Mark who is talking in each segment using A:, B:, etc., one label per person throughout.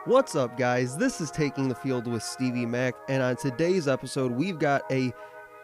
A: What's up, guys? This is Taking the Field with Stevie Mac, and on today's episode, we've got a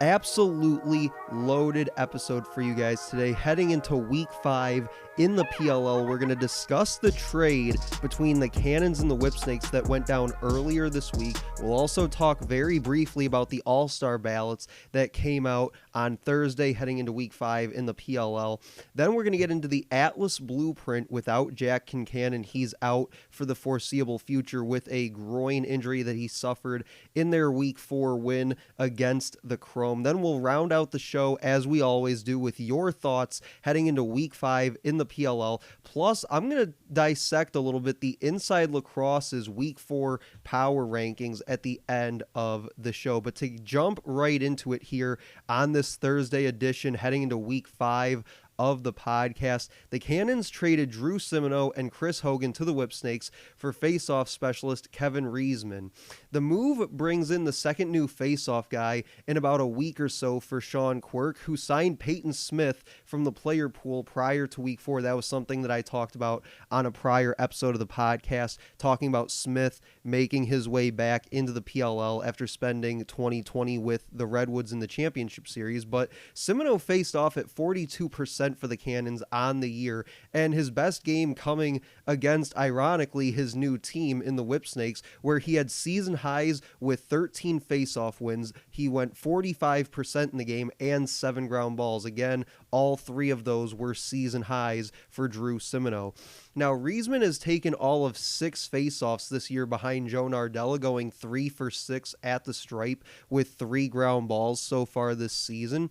A: absolutely loaded episode for you guys today. Heading into week 5 in the PLL, we're going to discuss the trade between the Cannons and the Whipsnakes that went down earlier this week. We'll also talk very briefly about the All-Star ballots that came out on Thursday heading into week 5 in the PLL. Then we're going to get into the Atlas Blueprint without Jack Concannon. He's out for the foreseeable future with a groin injury that he suffered in their week 4 win against the Chrome. Then we'll round out the show as we always do with your thoughts heading into week 5 in the PLL. Plus, I'm going to dissect a little bit the Inside Lacrosse's week 4 power rankings at the end of the show. But to jump right into it here on this Thursday edition heading into week 5 of the podcast, the Cannons traded Drew Simino and Chris Hogan to the Whipsnakes for faceoff specialist Kevin Reisman. The move brings in the second new faceoff guy in about a week or so for Sean Quirk, who signed Peyton Smith from the player pool prior to week 4. That was something that I talked about on a prior episode of the podcast, talking about Smith making his way back into the PLL after spending 2020 with the Redwoods in the championship series. But Simino faced off at 42% for the Cannons on the year, and his best game coming against, ironically, his new team in the Whipsnakes, where he had season highs with 13 faceoff wins. He went 45% in the game and 7 ground balls. Again, all 3 of those were season highs for Drew Simino. Now, Reisman has taken all of 6 faceoffs this year behind Joe Nardella, going 3 for 6 at the stripe with 3 ground balls so far this season.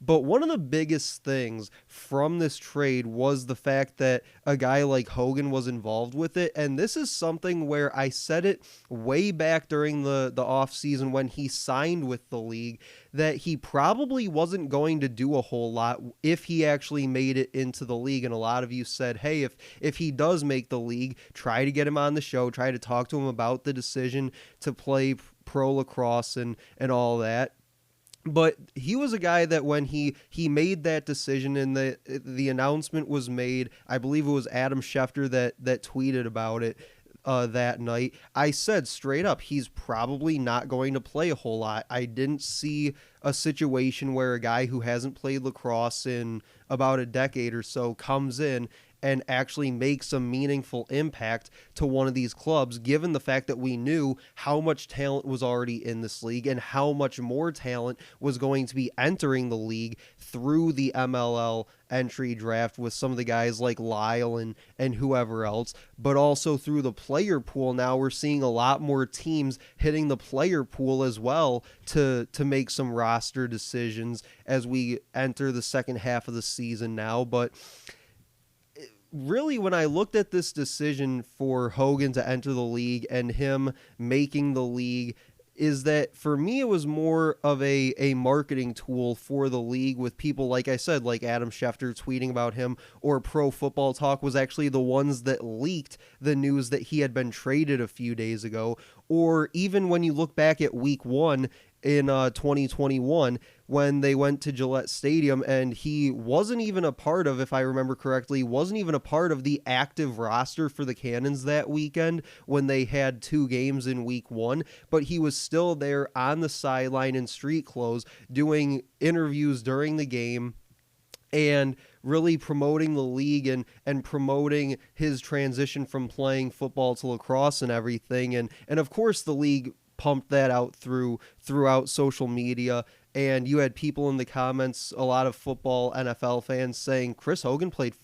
A: But one of the biggest things from this trade was the fact that a guy like Hogan was involved with it. And this is something where I said it way back during the offseason when he signed with the league, that he probably wasn't going to do a whole lot if he actually made it into the league. And a lot of you said, hey, if he does make the league, try to get him on the show, try to talk to him about the decision to play pro lacrosse and all that. But he was a guy that when he made that decision and the announcement was made, I believe it was Adam Schefter that tweeted about it that night. I said straight up, he's probably not going to play a whole lot. I didn't see a situation where a guy who hasn't played lacrosse in about a decade or so comes in and actually makes a meaningful impact to one of these clubs, given the fact that we knew how much talent was already in this league and how much more talent was going to be entering the league through the MLL entry draft with some of the guys like Lyle and whoever else, but also through the player pool. Now we're seeing a lot more teams hitting the player pool as well to make some roster decisions as we enter the second half of the season now. But really, when I looked at this decision for Hogan to enter the league and him making the league, is that for me it was more of a marketing tool for the league, with people, like I said, like Adam Schefter tweeting about him, or Pro Football Talk was actually the ones that leaked the news that he had been traded a few days ago. Or even when you look back at week 1 in 2021, when they went to Gillette Stadium and he wasn't even a part of, if I remember correctly, wasn't even a part of the active roster for the Cannons that weekend when they had 2 games in week 1, but he was still there on the sideline in street clothes doing interviews during the game and really promoting the league and promoting his transition from playing football to lacrosse and everything. And of course the league pumped that out throughout social media, and you had people in the comments, a lot of football NFL fans, saying Chris Hogan played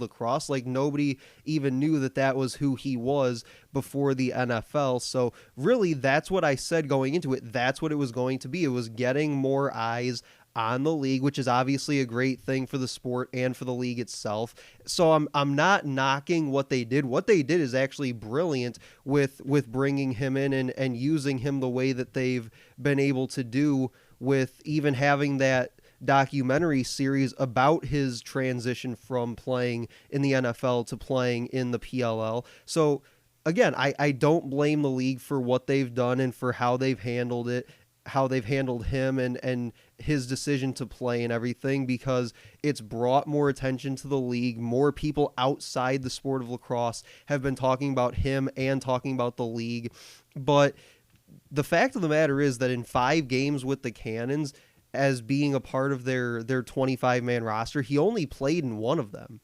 A: lacrosse. Like, nobody even knew that was who he was before the NFL. So really, that's what I said going into it. That's what it was going to be. It was getting more eyes on the league, which is obviously a great thing for the sport and for the league itself. So I'm not knocking what they did. What they did is actually brilliant with bringing him in and using him the way that they've been able to do, with even having that documentary series about his transition from playing in the NFL to playing in the PLL. So again, I don't blame the league for what they've done and for how they've handled it, how they've handled him and his decision to play and everything, because it's brought more attention to the league. More people outside the sport of lacrosse have been talking about him and talking about the league. But the fact of the matter is that in 5 games with the Cannons, as being a part of their 25-man roster, he only played in one of them.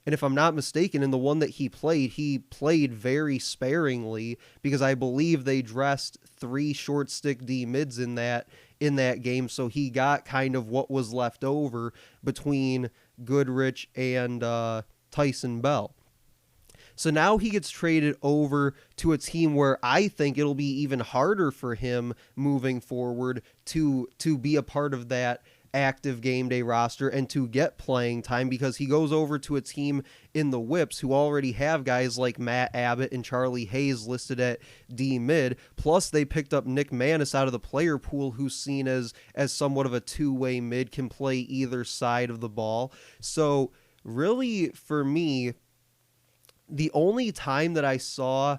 A: And if I'm not mistaken, in the one that he played very sparingly, because I believe they dressed 3 short stick D mids in that game. So he got kind of what was left over between Goodrich and Tyson Bell. So now he gets traded over to a team where I think it'll be even harder for him moving forward to be a part of that active game day roster and to get playing time, because he goes over to a team in the Whips who already have guys like Matt Abbott and Charlie Hayes listed at D mid. Plus they picked up Nick Manis out of the player pool, who's seen as somewhat of a two-way mid, can play either side of the ball. So really, for me, the only time that I saw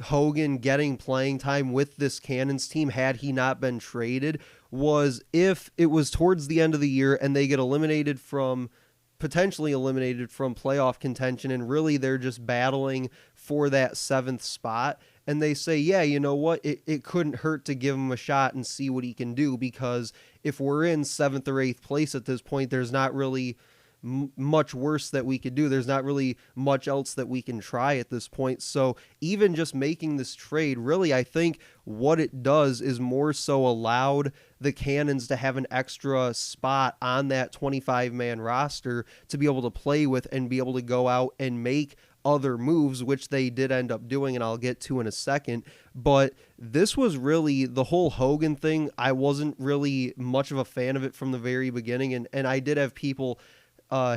A: Hogan getting playing time with this Cannons team, had he not been traded, was if it was towards the end of the year and they get potentially eliminated from playoff contention, and really they're just battling for that 7th spot, and they say, yeah, you know what, it couldn't hurt to give him a shot and see what he can do, because if we're in 7th or 8th place at this point, there's not really much worse that we could do. There's not really much else that we can try at this point. So even just making this trade, really, I think what it does is more so allowed the Cannons to have an extra spot on that 25-man roster to be able to play with and be able to go out and make other moves, which they did end up doing, and I'll get to in a second. But this was really the whole Hogan thing. I wasn't really much of a fan of it from the very beginning, and I did have people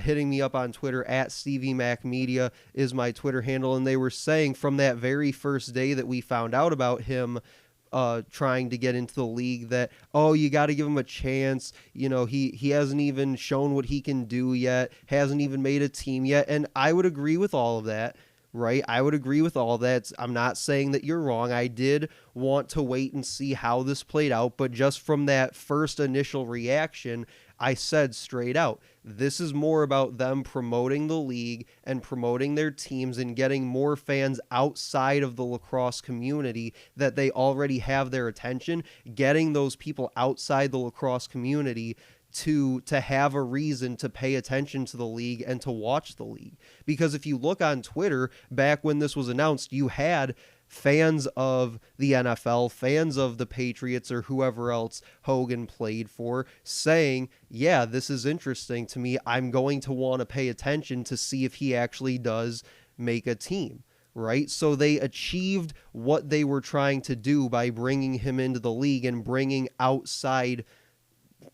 A: hitting me up on Twitter at Stevie Mac Media is my Twitter handle, and they were saying from that very first day that we found out about him trying to get into the league that, oh, you got to give him a chance. You know, he hasn't even shown what he can do yet, hasn't even made a team yet. And I would agree with all of that, right? I would agree with all of that. I'm not saying that you're wrong. I did want to wait and see how this played out, but just from that first initial reaction, I said straight out, this is more about them promoting the league and promoting their teams and getting more fans outside of the lacrosse community that they already have their attention, getting those people outside the lacrosse community to have a reason to pay attention to the league and to watch the league. Because if you look on Twitter, back when this was announced, you had fans of the NFL, fans of the Patriots or whoever else Hogan played for, saying, yeah, this is interesting to me. I'm going to want to pay attention to see if he actually does make a team, right? So they achieved what they were trying to do by bringing him into the league and bringing outside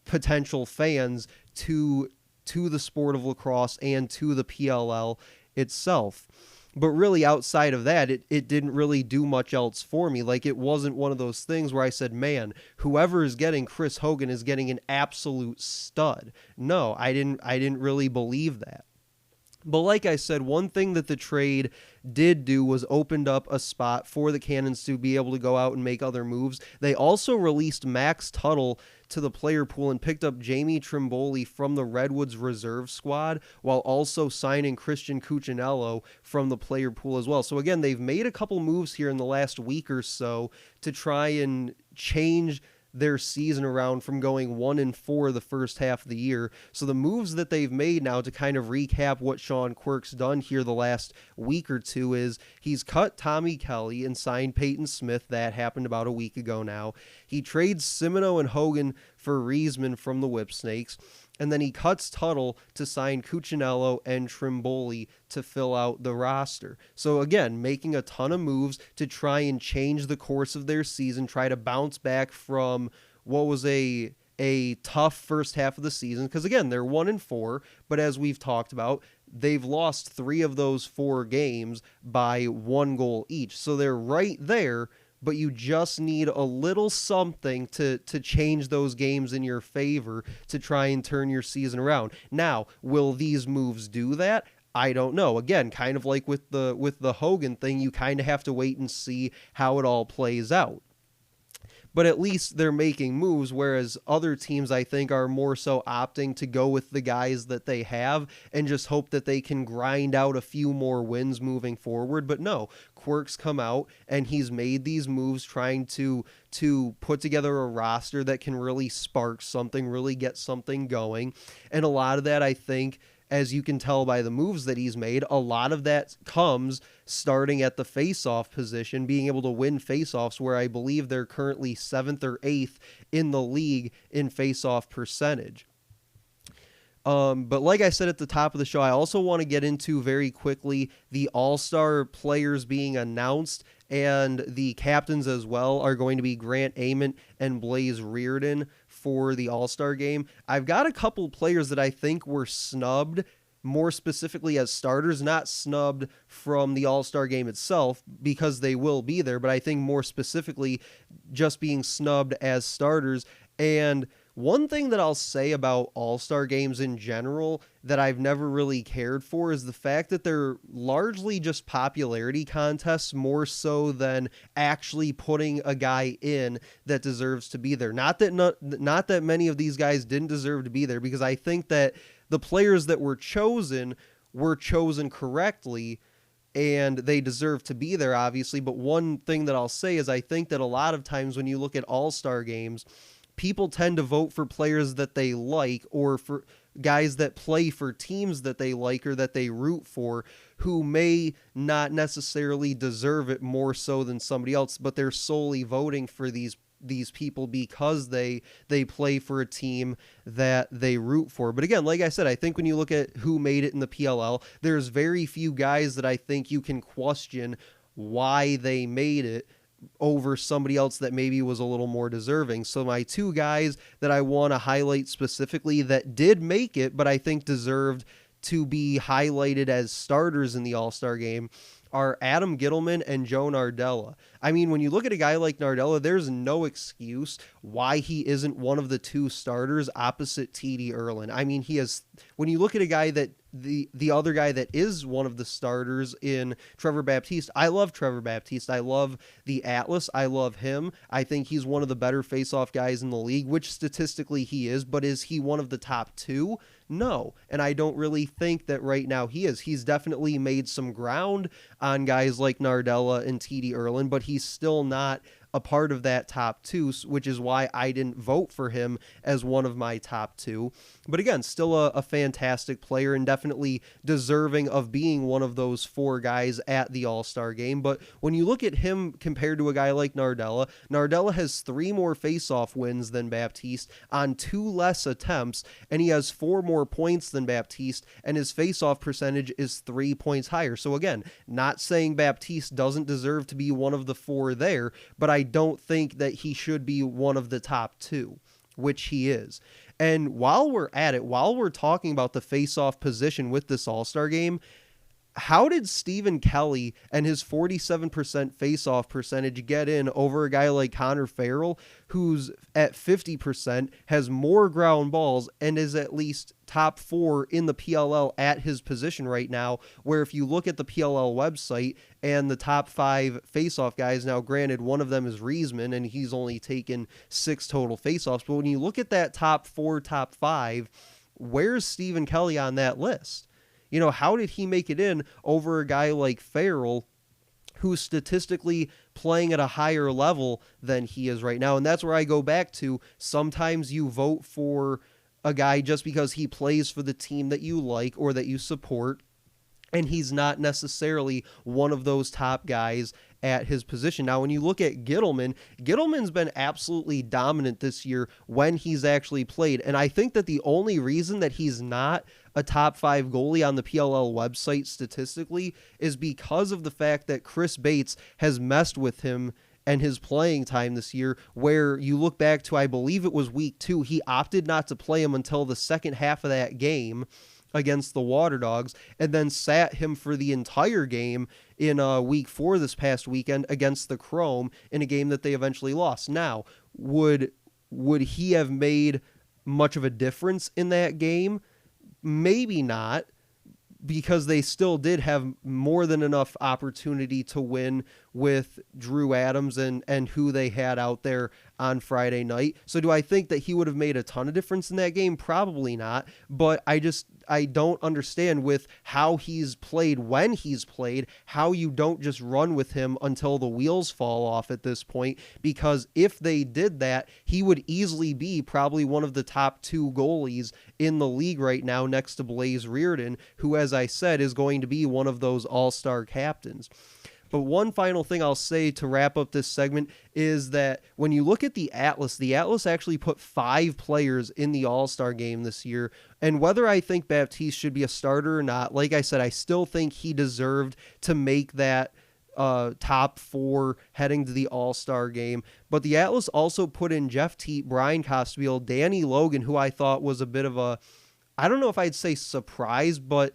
A: potential fans to the sport of lacrosse and to the PLL itself. But really, outside of that, it didn't really do much else for me. Like, it wasn't one of those things where I said, man, whoever is getting Chris Hogan is getting an absolute stud. No, I didn't really believe that. But like I said, one thing that the trade did do was opened up a spot for the Cannons to be able to go out and make other moves. They also released Max Tuttle to the player pool and picked up Jamie Trimboli from the Redwoods reserve squad, while also signing Christian Cuccinello from the player pool as well. So again, they've made a couple moves here in the last week or so to try and change their season around from going 1-4 the first half of the year. So the moves that they've made now, to kind of recap what Sean Quirk's done here the last week or two, is he's cut Tommy Kelly and signed Peyton Smith. That happened about a week ago now. He trades Simino and Hogan for Riesman from the Whipsnakes. And then he cuts Tuttle to sign Cuccinello and Trimboli to fill out the roster. So again, making a ton of moves to try and change the course of their season, try to bounce back from what was a tough first half of the season. Because again, they're 1-4, but as we've talked about, they've lost 3 of those 4 games by 1 goal each. So they're right there, but you just need a little something to change those games in your favor to try and turn your season around. Now, will these moves do that? I don't know. Again, kind of like with the Hogan thing, you kind of have to wait and see how it all plays out. but at least they're making moves, whereas other teams, I think, are more so opting to go with the guys that they have and just hope that they can grind out a few more wins moving forward. But no, Quirk's come out and he's made these moves trying to put together a roster that can really spark something, really get something going. And a lot of that, I think, as you can tell by the moves that he's made, a lot of that comes starting at the face-off position, being able to win face-offs, where I believe they're currently 7th or 8th in the league in face-off percentage. But like I said at the top of the show, I also want to get into very quickly the All-Star players being announced, and the captains as well are going to be Grant Ament and Blaze Reardon for the All-Star game. I've got a couple players that I think were snubbed, more specifically as starters, not snubbed from the All-Star game itself, because they will be there, but I think more specifically just being snubbed as starters. And one thing that I'll say about All-Star games in general that I've never really cared for is the fact that they're largely just popularity contests, more so than actually putting a guy in that deserves to be there. Not that many of these guys didn't deserve to be there, because I think that the players that were chosen correctly, and they deserve to be there, obviously. But one thing that I'll say is I think that a lot of times when you look at All-Star games, people tend to vote for players that they like, or for guys that play for teams that they like or that they root for, who may not necessarily deserve it more so than somebody else, but they're solely voting for these people because they play for a team that they root for. But again, like I said, I think when you look at who made it in the PLL, there's very few guys that I think you can question why they made it over somebody else that maybe was a little more deserving. So my two guys that I want to highlight specifically that did make it, but I think deserved to be highlighted as starters in the All-Star game, are Adam Gittleman and Joe Nardella. I mean, when you look at a guy like Nardella, there's no excuse why he isn't one of the two starters opposite TD Erlin. I mean, when you look at a guy that the other guy that is one of the starters in Trevor Baptiste, I love Trevor Baptiste. I love the Atlas. I love him. I think he's one of the better face-off guys in the league, which statistically he is, but is he one of the top two? No. And I don't really think that right now he is. He's definitely made some ground on guys like Nardella and TD Erlin, but he's still not a part of that top two, which is why I didn't vote for him as one of my top two. But again, still a fantastic player and definitely deserving of being one of those four guys at the All-Star game. But when you look at him compared to a guy like Nardella, Nardella has 3 more face-off wins than Baptiste on 2 less attempts, and he has 4 more points than Baptiste, and his face-off percentage is 3 points higher. So again, not saying Baptiste doesn't deserve to be one of the 4 there, but I don't think that he should be one of the top 2, which he is. And while we're at it, while we're talking about the face-off position with this All-Star game, how did Stephen Kelly and his 47% face-off percentage get in over a guy like Connor Farrell, who's at 50%, has more ground balls, and is at least top 4 in the PLL at his position right now, where if you look at the PLL website and the top 5 face-off guys, now granted one of them is Riesman and he's only taken 6 total face-offs, but when you look at that top 4, top 5, where's Stephen Kelly on that list? You know, how did he make it in over a guy like Farrell, who's statistically playing at a higher level than he is right now? And that's where I go back to, sometimes you vote for a guy just because he plays for the team that you like or that you support, and he's not necessarily one of those top guys at his position. Now, when you look at Gittleman's been absolutely dominant this year when he's actually played. And I think that the only reason that he's not a top 5 goalie on the PLL website statistically is because of the fact that Chris Bates has messed with him and his playing time this year, where you look back to, I believe it was week 2, he opted not to play him until the second half of that game against the Water Dogs, and then sat him for the entire game in week 4 this past weekend against the Chrome in a game that they eventually lost. Now, would he have made much of a difference in that game? Maybe not, because they still did have more than enough opportunity to win with Drew Adams and who they had out there on Friday night. So do I think that he would have made a ton of difference in that game? Probably not. But I don't understand with how he's played when he's played, how you don't just run with him until the wheels fall off at this point, because if they did that, he would easily be probably one of the top 2 goalies in the league right now next to Blaze Reardon, who, as I said, is going to be one of those all-star captains. But one final thing I'll say to wrap up this segment is that when you look at the Atlas actually put 5 players in the All-Star game this year. And whether I think Baptiste should be a starter or not, like I said, I still think he deserved to make that top 4 heading to the All-Star game. But the Atlas also put in Jeff Teat, Brian Costfield, Danny Logan, who I thought was a bit of a, I don't know if I'd say surprise, but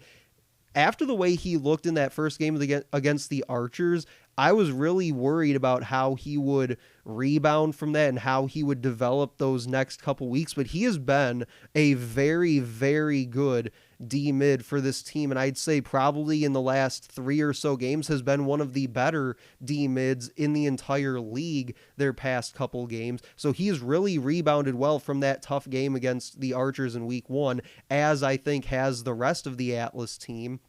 A: after the way he looked in that first game against the Archers, I was really worried about how he would rebound from that and how he would develop those next couple weeks. But he has been a very, very good D-mid for this team. And I'd say probably in the last 3 or so games has been one of the better D-mids in the entire league their past couple games. So he's really rebounded well from that tough game against the Archers in week 1, as I think has the rest of the Atlas team.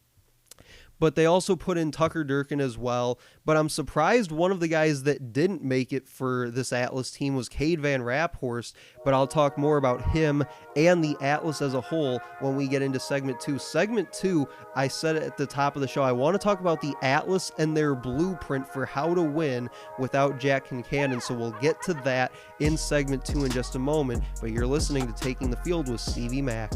A: But they also put in Tucker Durkin as well. But I'm surprised one of the guys that didn't make it for this Atlas team was Cade Van Raphorst. But I'll talk more about him and the Atlas as a whole when we get into segment 2. Segment 2, I said it at the top of the show, I want to talk about the Atlas and their blueprint for how to win without Jack Concannon. So we'll get to that in segment 2 in just a moment. But you're listening to Taking the Field with Stevie Mack.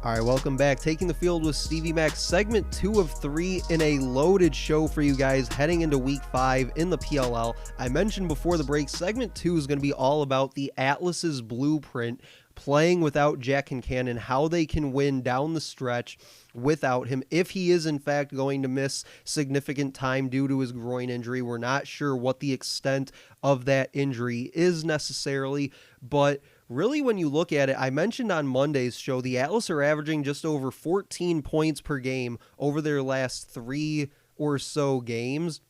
A: All right, welcome back. Taking the Field with Stevie Mack, segment 2 of 3 in a loaded show for you guys heading into week 5 in the PLL. I mentioned before the break, segment 2 is going to be all about the Atlas's blueprint, playing without Jack Concannon, how they can win down the stretch without him. If he is in fact going to miss significant time due to his groin injury, we're not sure what the extent of that injury is necessarily, but really, when you look at it, I mentioned on Monday's show, the Atlas are averaging just over 14 points per game over their last 3 or so games.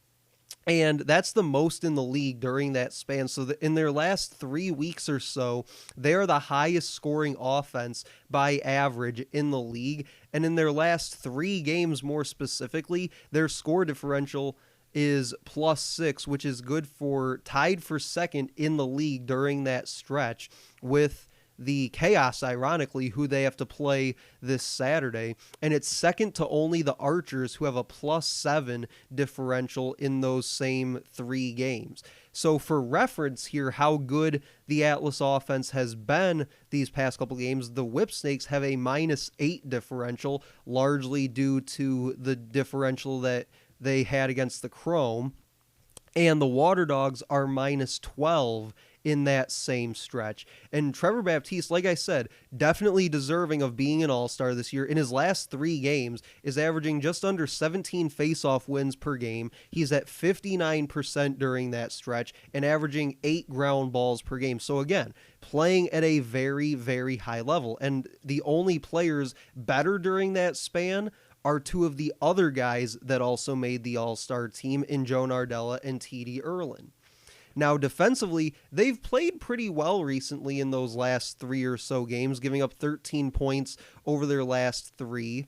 A: And that's the most in the league during that span. So in their last 3 weeks or so, they are the highest scoring offense by average in the league. And in their last 3 games, more specifically, their score differential is +6, which is good for tied for second in the league during that stretch with the Chaos, ironically, who they have to play this Saturday. And it's second to only the Archers, who have a +7 differential in those same 3 games. So for reference here, how good the Atlas offense has been these past couple games, the Whipsnakes have a -8 differential, largely due to the differential that they had against the Chrome, and the Water Dogs are -12 in that same stretch. And Trevor Baptiste, like I said, definitely deserving of being an all-star this year. In his last 3 games, is averaging just under 17 face-off wins per game. He's at 59% during that stretch and averaging 8 ground balls per game. So again, playing at a very, very high level. And the only players better during that span are 2 of the other guys that also made the all-star team in Joe Nardella and T.D. Erlin. Now, defensively, they've played pretty well recently in those last 3 or so games, giving up 13 points over their last 3.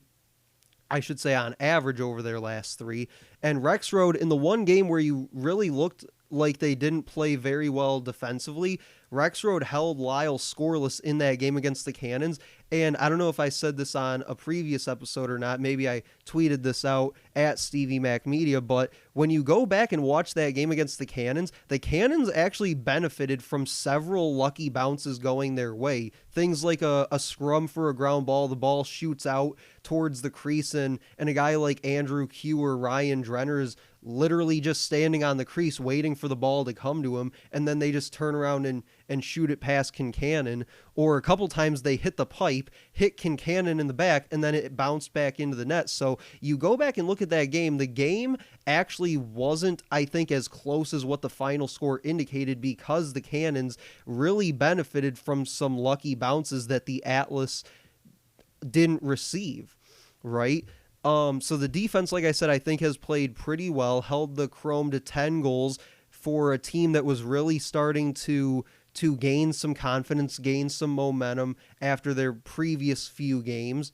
A: I should say on average over their last 3. And Rexroad, in the one game where you really looked like they didn't play very well defensively, Rexroad held Lyle scoreless in that game against the Cannons. And I don't know if I said this on a previous episode or not. Maybe I tweeted this out at Stevie Mac Media. But when you go back and watch that game against the Cannons actually benefited from several lucky bounces going their way. Things like a scrum for a ground ball. The ball shoots out towards the crease, and a guy like Andrew Q or Ryan Drenner is literally just standing on the crease waiting for the ball to come to him, and then they just turn around and shoot it past Concannon, or a couple times they hit the pipe, hit Concannon in the back, and then it bounced back into the net. So you go back and look at that game, the game actually wasn't, I think, as close as what the final score indicated, because the Cannons really benefited from some lucky bounces that the Atlas didn't receive, right? So the defense, like I said, I think has played pretty well, held the Chrome to 10 goals for a team that was really starting to gain some confidence, gain some momentum after their previous few games.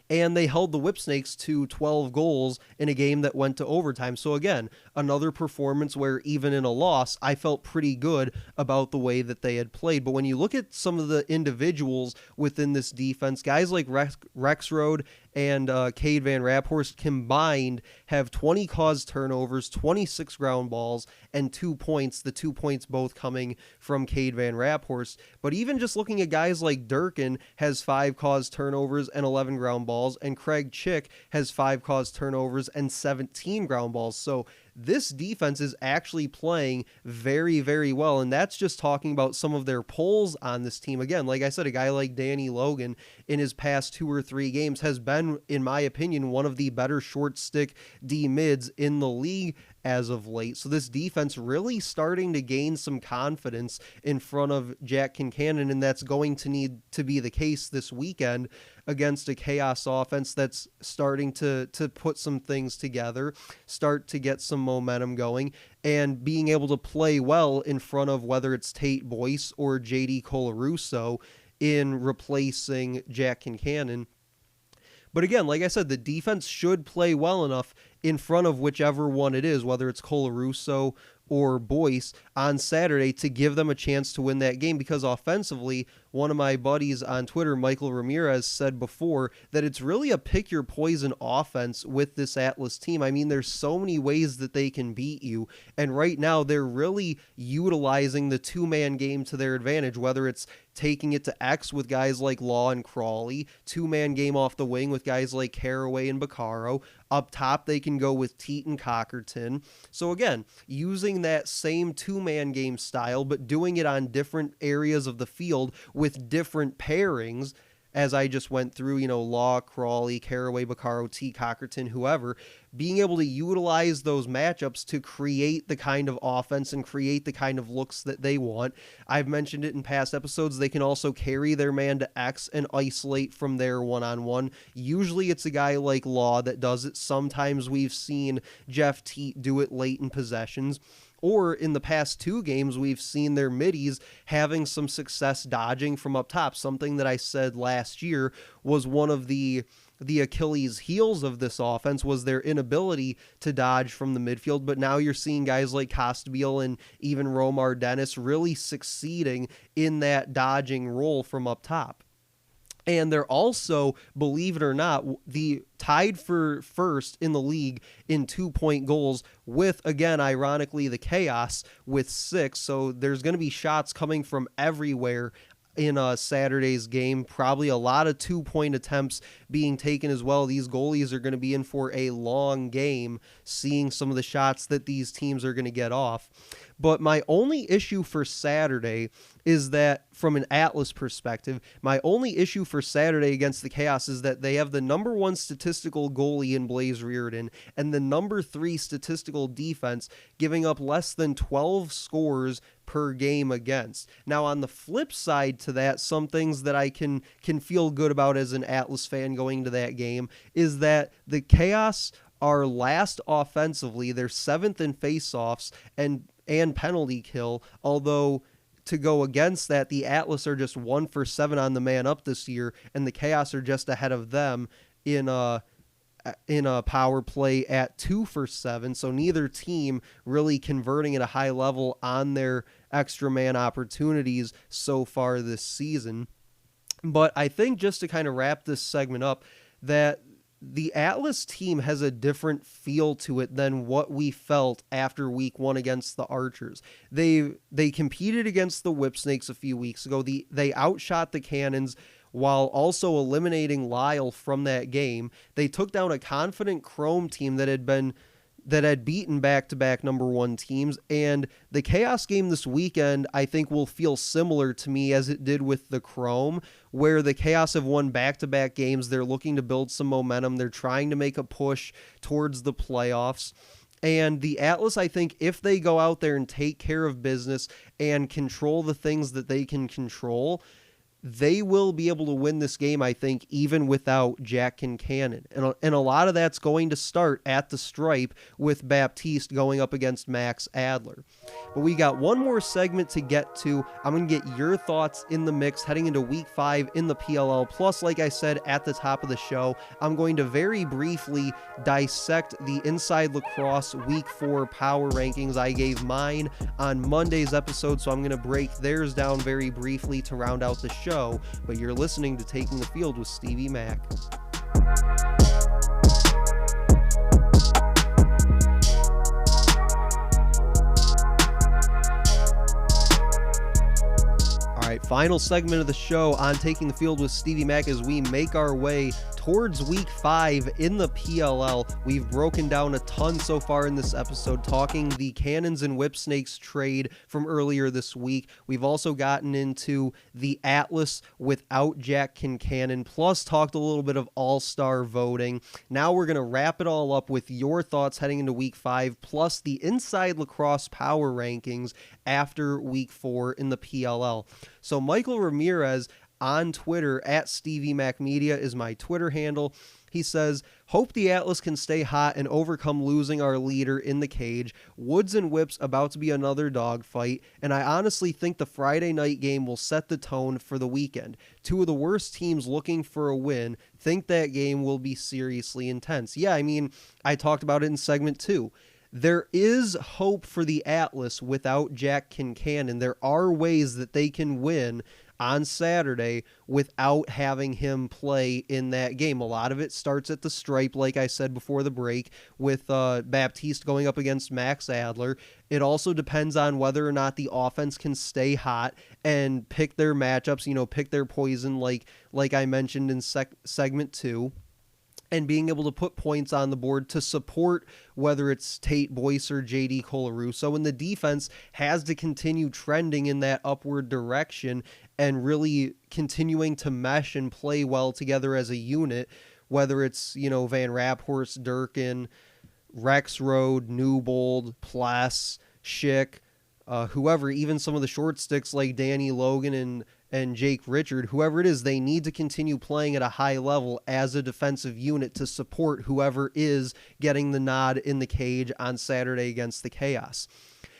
A: And they held the Whipsnakes to 12 goals in a game that went to overtime. So again, another performance where even in a loss, I felt pretty good about the way that they had played. But when you look at some of the individuals within this defense, guys like Rexroad and Cade Van Raphorst combined have 20 caused turnovers, 26 ground balls, and 2 points, the 2 points both coming from Cade Van Raphorst. But even just looking at guys like Durkin has 5 caused turnovers and 11 ground balls, and Craig Chick has 5 caused turnovers and 17 ground balls. So this defense is actually playing very, very well, and that's just talking about some of their polls on this team. Again, like I said, a guy like Danny Logan in his past 2 or 3 games has been, in my opinion, one of the better short stick D-mids in the league as of late. So this defense really starting to gain some confidence in front of Jack Concannon, and that's going to need to be the case this weekend against a Chaos offense that's starting to put some things together, start to get some momentum going, and being able to play well in front of whether it's Tate Boyce or JD Colarusso in replacing Jack Concannon. But again, like I said, the defense should play well enough in front of whichever one it is, whether it's Colarusso or Boyce on Saturday, to give them a chance to win that game. Because offensively, one of my buddies on Twitter, Michael Ramirez, said before that it's really a pick your poison offense with this Atlas team. I mean, there's so many ways that they can beat you, and right now they're really utilizing the 2-man game to their advantage, whether it's taking it to X with guys like Law and Crawley, 2-man game off the wing with guys like Caraway and Baccaro. Up top, they can go with Teat and Cockerton. So again, using that same 2-man game style, but doing it on different areas of the field with different pairings, as I just went through, Law, Crawley, Caraway, Baccaro, T, Cockerton, whoever, being able to utilize those matchups to create the kind of offense and create the kind of looks that they want. I've mentioned it in past episodes. They can also carry their man to X and isolate from their one-on-one. Usually it's a guy like Law that does it. Sometimes we've seen Jeff Teat do it late in possessions. Or in the past 2 games, we've seen their middies having some success dodging from up top. Something that I said last year was one of the Achilles heels of this offense was their inability to dodge from the midfield. But now you're seeing guys like Costabile and even Romar Dennis really succeeding in that dodging role from up top. And they're also, believe it or not, the tied for first in the league in 2-point goals with, again, ironically, the Chaos with 6. So there's going to be shots coming from everywhere in Saturday's game. Probably a lot of 2-point attempts being taken as well. These goalies are going to be in for a long game, seeing some of the shots that these teams are going to get off. But my only issue for Saturday is that, from an Atlas perspective, my only issue for Saturday against the Chaos is that they have the number 1 statistical goalie in Blaze Reardon and the number 3 statistical defense, giving up less than 12 scores per game against. Now, on the flip side to that, some things that I can feel good about as an Atlas fan going into that game is that the Chaos are last offensively. They're 7th in faceoffs and penalty kill, although to go against that, the Atlas are just 1 for 7 on the man up this year, and the Chaos are just ahead of them in a power play at 2 for 7. So neither team really converting at a high level on their extra man opportunities so far this season. But I think, just to kind of wrap this segment up, that the Atlas team has a different feel to it than what we felt after week 1 against the Archers. They competed against the Whipsnakes a few weeks ago. They outshot the Cannons while also eliminating Lyle from that game. They took down a confident Chrome team that had been that had beaten back-to-back number one teams. And the Chaos game this weekend, I think, will feel similar to me as it did with the Chrome, where the Chaos have won back-to-back games. They're looking to build some momentum. They're trying to make a push towards the playoffs. And the Atlas, I think, if they go out there and take care of business and control the things that they can control, they will be able to win this game, I think, even without Jack Concannon. And a lot of that's going to start at the stripe with Baptiste going up against Max Adler. But we got one more segment to get to. I'm going to get your thoughts in the mix heading into Week 5 in the PLL. Plus, like I said at the top of the show, I'm going to very briefly dissect the Inside Lacrosse Week 4 power rankings. I gave mine on Monday's episode, so I'm going to break theirs down very briefly to round out the show. But you're listening to Taking the Field with Stevie Mack. All right, final segment of the show on Taking the Field with Stevie Mack as we make our way towards Week 5 in the PLL. We've broken down a ton so far in this episode, talking the Cannons and Whipsnakes trade from earlier this week. We've also gotten into the Atlas without Jack Concannon, plus talked a little bit of all-star voting. Now we're going to wrap it all up with your thoughts heading into Week 5, plus the Inside Lacrosse power rankings after Week 4 in the PLL. So Michael Ramirez on Twitter, at Stevie Mac Media is my Twitter handle. He says, hope the Atlas can stay hot and overcome losing our leader in the cage. Woods and Whips about to be another dogfight, and I honestly think the Friday night game will set the tone for the weekend. Two of the worst teams looking for a win. Think that game will be seriously intense. Yeah, I mean, I talked about it in segment 2. There is hope for the Atlas without Jack Concannon. There are ways that they can win on Saturday without having him play in that game. A lot of it starts at the stripe, like I said before the break, with Baptiste going up against Max Adler. It also depends on whether or not the offense can stay hot and pick their matchups, pick their poison, like I mentioned in segment 2. And being able to put points on the board to support whether it's Tate Boyce or JD Colarusso. And the defense has to continue trending in that upward direction and really continuing to mesh and play well together as a unit, whether it's, Van Raphorst, Durkin, Rexroad, Newbold, Pless, Schick, whoever, even some of the short sticks like Danny Logan and Jake Richard, whoever it is, they need to continue playing at a high level as a defensive unit to support whoever is getting the nod in the cage on Saturday against the Chaos.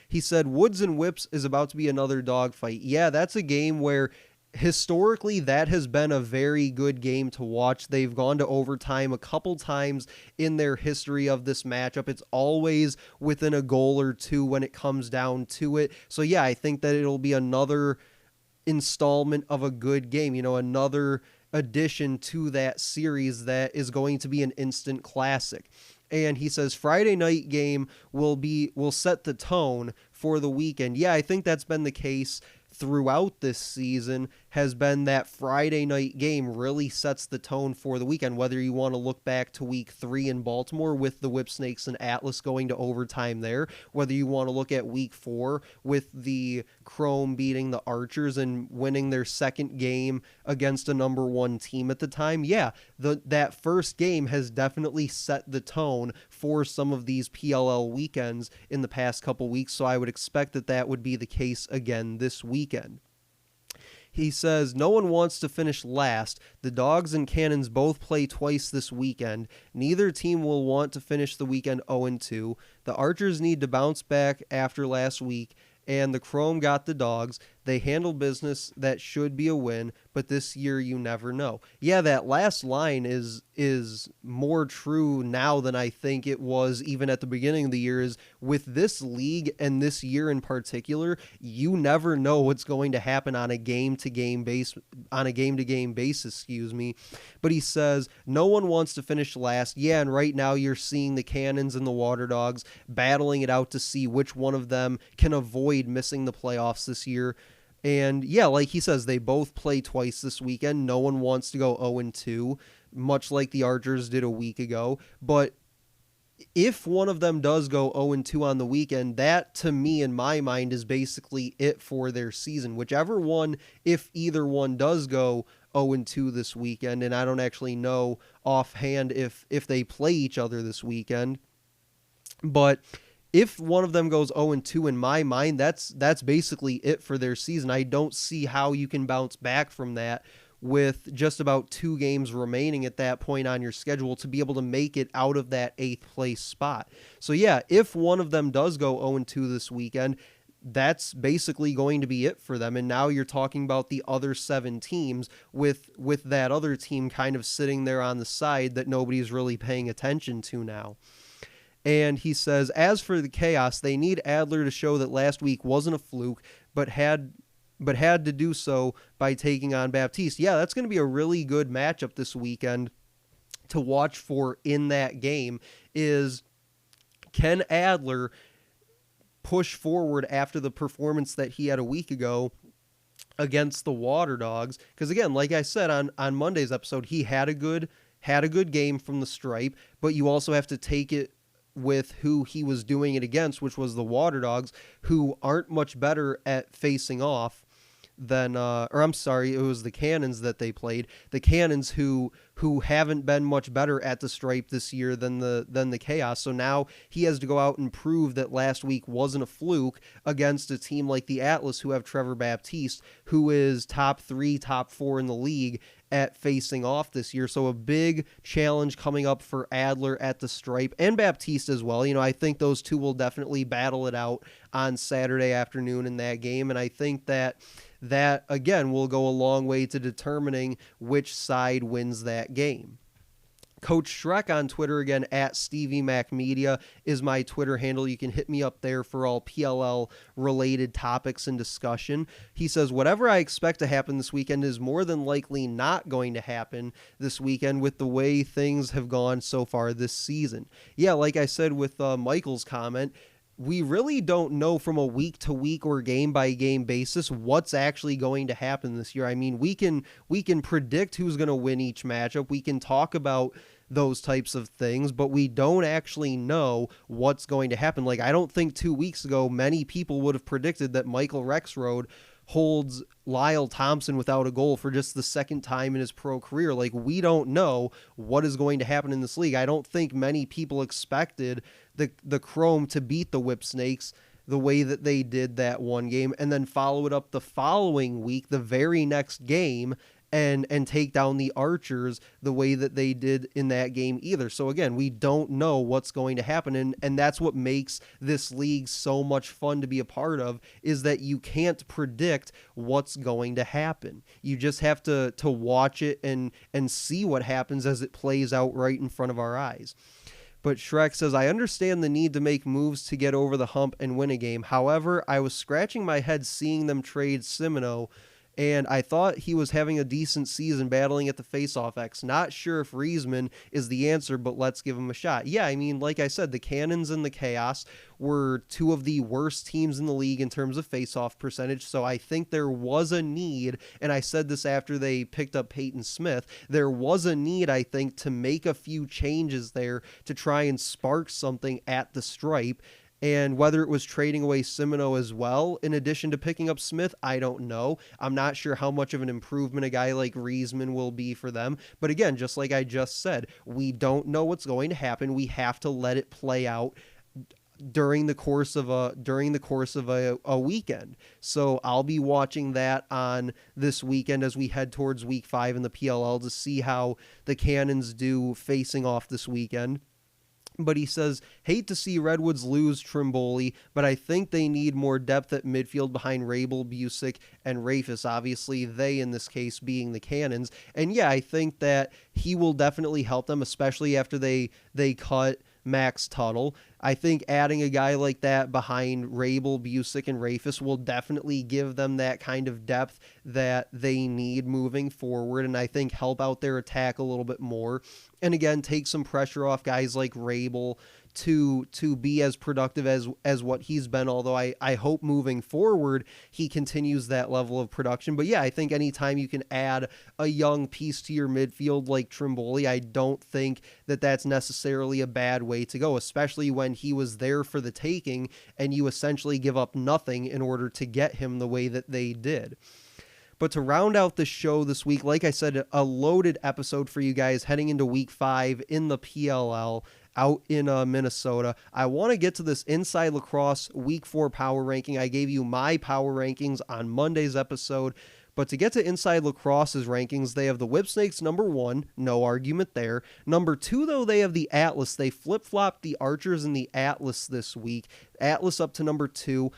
A: He said, Woods and Whips is about to be another dogfight. Yeah, that's a game where historically that has been a very good game to watch. They've gone to overtime a couple times in their history of this matchup. It's always within a goal or two when it comes down to it. So yeah, I think that it'll be another installment of a good game, another addition to that series that is going to be an instant classic. And he says Friday night game will set the tone for the weekend. Yeah, I think that's been the case throughout this season, has been that Friday night game really sets the tone for the weekend, whether you want to look back to Week 3 in Baltimore with the Whipsnakes and Atlas going to overtime there, whether you want to look at Week 4 with the Chrome beating the Archers and winning their second game against a number one team at the time. Yeah, that first game has definitely set the tone for some of these PLL weekends in the past couple weeks, so I would expect that would be the case again this weekend. He says, no one wants to finish last. The Dogs and Cannons both play twice this weekend. Neither team will want to finish the weekend 0-2. The Archers need to bounce back after last week, and the Chrome got the Dogs. They handle business. That should be a win, but this year you never know. Yeah, that last line is more true now than I think it was even at the beginning of the year. Is with this league and this year in particular, you never know what's going to happen on a game-to-game basis, But he says no one wants to finish last. Yeah, and right now you're seeing the Cannons and the Water Dogs battling it out to see which one of them can avoid missing the playoffs this year. And yeah, like he says, they both play twice this weekend. No one wants to go 0-2, much like the Archers did a week ago. But if one of them does go 0-2 on the weekend, that to me in my mind is basically it for their season. Whichever one, if either one does go 0-2 this weekend, and I don't actually know offhand if they play each other this weekend, but if one of them goes 0-2 in my mind, that's basically it for their season. I don't see how you can bounce back from that with just about 2 games remaining at that point on your schedule to be able to make it out of that 8th place spot. So yeah, if one of them does go 0-2 this weekend, that's basically going to be it for them. And now you're talking about the other 7 teams with that other team kind of sitting there on the side that nobody's really paying attention to now. And he says, as for the Chaos, they need Adler to show that last week wasn't a fluke, but had to do so by taking on Baptiste. Yeah, that's going to be a really good matchup this weekend to watch for in that game. Is can Adler push forward after the performance that he had a week ago against the Water Dogs? Because again, like I said on Monday's episode, he had a good game from the stripe, but you also have to take it with who he was doing it against, which was the Water Dogs, who aren't much better at facing off than it was the Cannons that they played. The Cannons who haven't been much better at the stripe this year than the Chaos. So now he has to go out and prove that last week wasn't a fluke against a team like the Atlas, who have Trevor Baptiste, who is top 3, top 4 in the league at facing off this year. So a big challenge coming up for Adler at the stripe, and Baptiste as well. I think those two will definitely battle it out on Saturday afternoon in that game, and I think that again will go a long way to determining which side wins that game. Coach Shrek on Twitter, again, at Stevie Mac Media is my Twitter handle. You can hit me up there for all PLL-related topics and discussion. He says, whatever I expect to happen this weekend is more than likely not going to happen this weekend with the way things have gone so far this season. Yeah, like I said with Michael's comment, we really don't know from a week-to-week or game-by-game basis what's actually going to happen this year. I mean, we can predict who's going to win each matchup. We can talk about those types of things, but we don't actually know what's going to happen. Like, I don't think 2 weeks ago many people would have predicted that Michael Rexroad holds Lyle Thompson without a goal for just the second time in his pro career. Like, we don't know what is going to happen in this league. I don't think many people expected the Chrome to beat the Whip Snakes the way that they did that one game and then follow it up the following week, the very next game, and take down the Archers the way that they did in that game either. So again, we don't know what's going to happen, and that's what makes this league so much fun to be a part of, is that you can't predict what's going to happen. You just have to watch it and see what happens as it plays out right in front of our eyes. But Shrek says, I understand the need to make moves to get over the hump and win a game. However, I was scratching my head seeing them trade Simino, and I thought he was having a decent season battling at the faceoff X. Not sure if Riesman is the answer, but let's give him a shot. Yeah, I mean, like I said, the Cannons and the Chaos were two of the worst teams in the league in terms of faceoff percentage, so I think there was a need, and I said this after they picked up Peyton Smith, there was a need, I think, to make a few changes there to try and spark something at the stripe. And whether it was trading away Simino as well, in addition to picking up Smith, I don't know. I'm not sure how much of an improvement a guy like Riesman will be for them. But again, just like I just said, we don't know what's going to happen. We have to let it play out during the course of a weekend. So I'll be watching that on this weekend as we head towards week 5 in the PLL to see how the Cannons do facing off this weekend. But he says, hate to see Redwoods lose Trimboli, but I think they need more depth at midfield behind Rabel, Busick, and Rafis. Obviously, they in this case being the Cannons. And yeah, I think that he will definitely help them, especially after they cut Max Tuttle. I think adding a guy like that behind Rabel, Busick, and Rafis will definitely give them that kind of depth that they need moving forward, and I think help out their attack a little bit more. And again, take some pressure off guys like Rabel to be as productive as what he's been, although I hope moving forward he continues that level of production. But yeah, I think anytime you can add a young piece to your midfield like Trimboli, I don't think that that's necessarily a bad way to go, especially when he was there for the taking and you essentially give up nothing in order to get him the way that they did. But to round out the show this week, like I said, a loaded episode for you guys heading into week 5 in the PLL out in Minnesota. I want to get to this Inside Lacrosse week 4 power ranking. I gave you my power rankings on Monday's episode. But to get to Inside Lacrosse's rankings, they have the Whipsnakes number 1, no argument there. Number 2, though, they have the Atlas. They flip-flopped the Archers and the Atlas this week. Atlas up to number 2.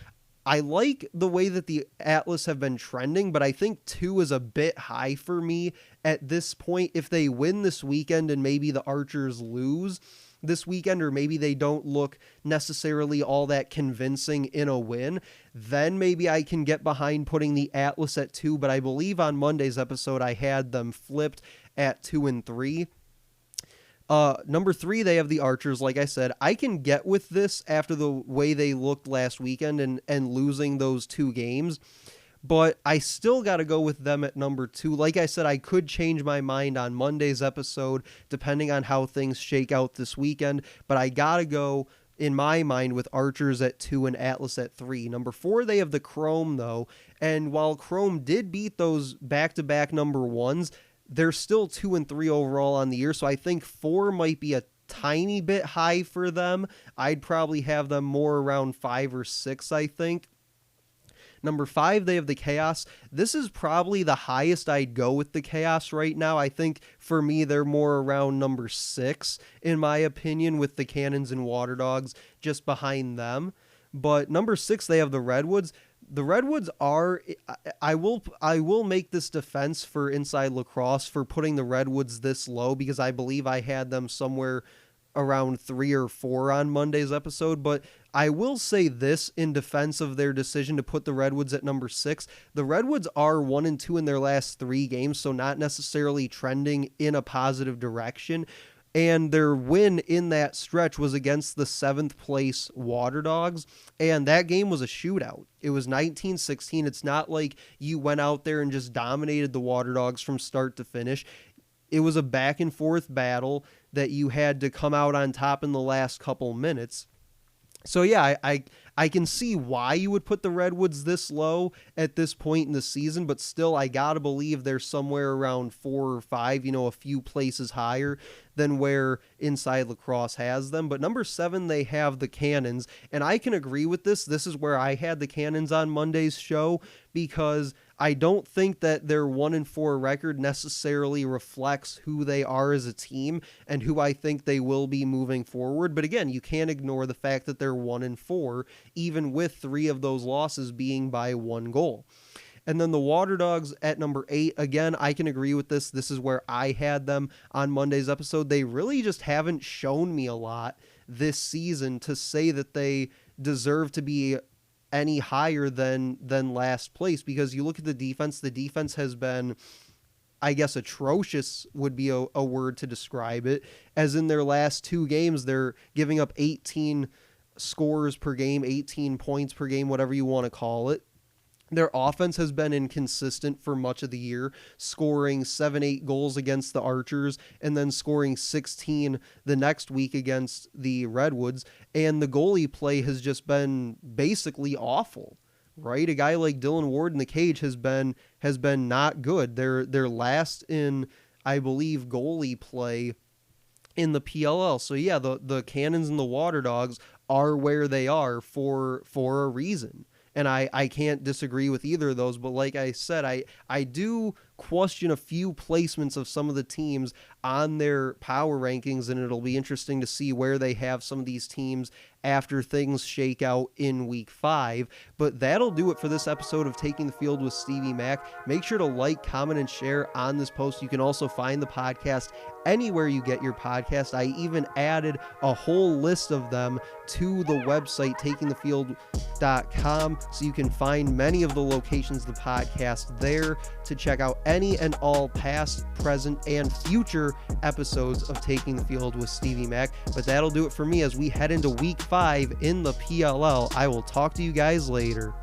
A: I like the way that the Atlas have been trending, but I think 2 is a bit high for me at this point. If they win this weekend and maybe the Archers lose this weekend, or maybe they don't look necessarily all that convincing in a win, then maybe I can get behind putting the Atlas at 2, but I believe on Monday's episode I had them flipped at 2 and 3. Number 3, they have the Archers. Like I said, I can get with this after the way they looked last weekend and losing those 2 games, but I still got to go with them at number 2. Like I said, I could change my mind on Monday's episode depending on how things shake out this weekend, but I got to go in my mind with Archers at 2 and Atlas at 3. Number 4, they have the Chrome, though, and while Chrome did beat those back-to-back number 1s, they're still 2 and 3 overall on the year, so I think 4 might be a tiny bit high for them. I'd probably have them more around 5 or 6, I think. Number 5, they have the Chaos. This is probably the highest I'd go with the Chaos right now. I think for me, they're more around number 6, in my opinion, with the Cannons and Water Dogs just behind them. But number 6, they have the Redwoods. The Redwoods are, I will make this defense for Inside Lacrosse for putting the Redwoods this low, because I believe I had them somewhere around 3 or 4 on Monday's episode, but I will say this in defense of their decision to put the Redwoods at number 6. The Redwoods are 1 and 2 in their last 3 games, so not necessarily trending in a positive direction. And their win in that stretch was against the 7th place Water Dogs, and that game was a shootout. It was 19-16. It's not like you went out there and just dominated the Water Dogs from start to finish. It was a back and forth battle that you had to come out on top in the last couple minutes. So yeah, I can see why you would put the Redwoods this low at this point in the season, but still I gotta believe they're somewhere around 4 or 5, a few places higher than where Inside Lacrosse has them. But number 7, they have the Cannons, and I can agree with this. This is where I had the Cannons on Monday's show, because I don't think that their 1 and 4 record necessarily reflects who they are as a team and who I think they will be moving forward. But again, you can't ignore the fact that they're 1 and 4, even with 3 of those losses being by 1 goal. And then the Water Dogs at number 8, again, I can agree with this. This is where I had them on Monday's episode. They really just haven't shown me a lot this season to say that they deserve to be any higher than last place, because you look at the defense has been, I guess, atrocious would be a word to describe it, as in their last 2 games, they're giving up 18 scores per game, 18 points per game, whatever you want to call it. Their offense has been inconsistent for much of the year, scoring 7-8 goals against the Archers and then scoring 16 the next week against the Redwoods. And the goalie play has just been basically awful, right? A guy like Dylan Ward in the cage has been not good. They're last in, I believe, goalie play in the PLL. So yeah, the Cannons and the Water Dogs are where they are for a reason. And I can't disagree with either of those, but like I said, I do question a few placements of some of the teams on their power rankings, and it'll be interesting to see where they have some of these teams after things shake out in week 5. But that'll do it for this episode of Taking the Field with Stevie Mac. Make sure to like, comment, and share on this post. You can also find the podcast anywhere you get your podcast. I even added a whole list of them to the website, takingthefield.com, so you can find many of the locations of the podcast there to check out any and all past, present, and future episodes of Taking the Field with Stevie Mac. But that'll do it for me as we head into week 5 in the PLL. I will talk to you guys later.